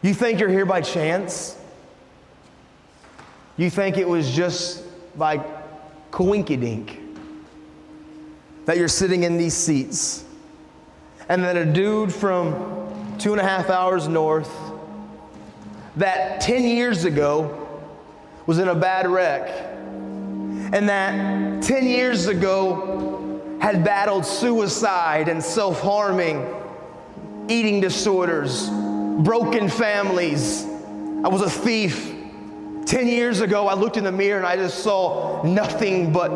You think you're here by chance? You think it was just by coinkydink that you're sitting in these seats, and that a dude from 2.5 hours north that 10 years ago was in a bad wreck, and that 10 years ago had battled suicide and self-harming, eating disorders, broken families. I was a thief. 10 years ago, I looked in the mirror and I just saw nothing but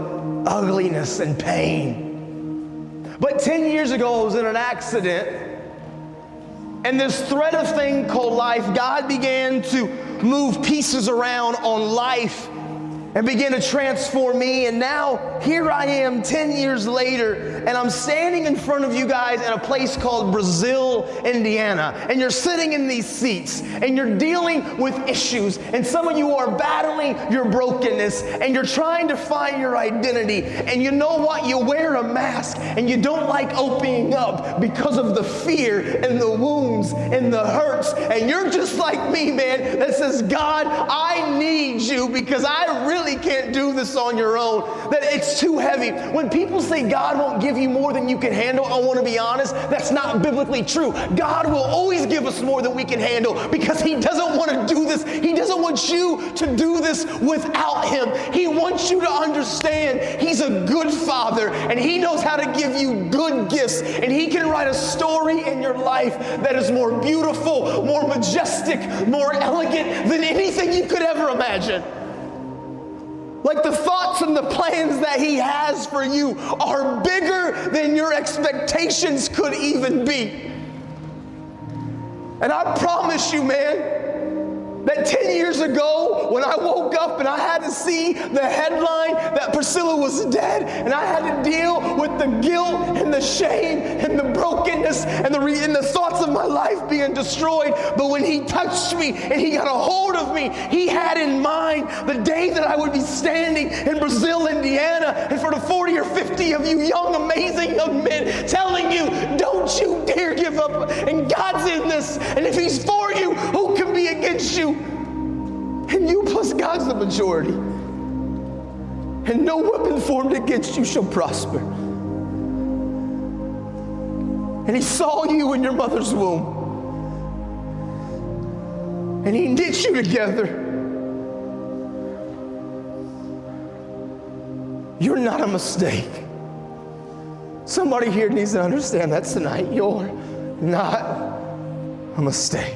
ugliness and pain. But 10 years ago, I was in an accident, and this thread of thing called life, God began to move pieces around on life and began to transform me. And now here I am 10 years later, and I'm standing in front of you guys in a place called Brazil, Indiana. And you're sitting in these seats and you're dealing with issues, and some of you are battling your brokenness and you're trying to find your identity. And you know what? You wear a mask and you don't like opening up because of the fear and the wounds and the hurts. And you're just like me, man, that says, God, I need you because I really can't do this on your own, that it's too heavy. When people say God won't give you more than you can handle, I want to be honest, that's not biblically true. God will always give us more than we can handle because He doesn't want to do this. He doesn't want you to do this without Him. He wants you to understand He's a good Father, and He knows how to give you good gifts, and He can write a story in your life that is more beautiful, more majestic, more elegant than anything you could ever imagine. Like the thoughts and the plans that He has for you are bigger than your expectations could even be. And I promise you, man, that 10 years ago when I woke up and I had to see the headline that Priscilla was dead, and I had to deal with the guilt and the shame and the brokenness and the thoughts of my life being destroyed. But when He touched me and He got a hold of me, He had in mind the day that I would be standing in Brazil, Indiana, in front of 40 or 50 of you young, amazing young men telling you, don't you dare give up. And God's in this. And if He's for you, who can be against you? And you plus God's the majority. And no weapon formed against you shall prosper. And He saw you in your mother's womb. And He knit you together. You're not a mistake. Somebody here needs to understand that tonight. You're not a mistake.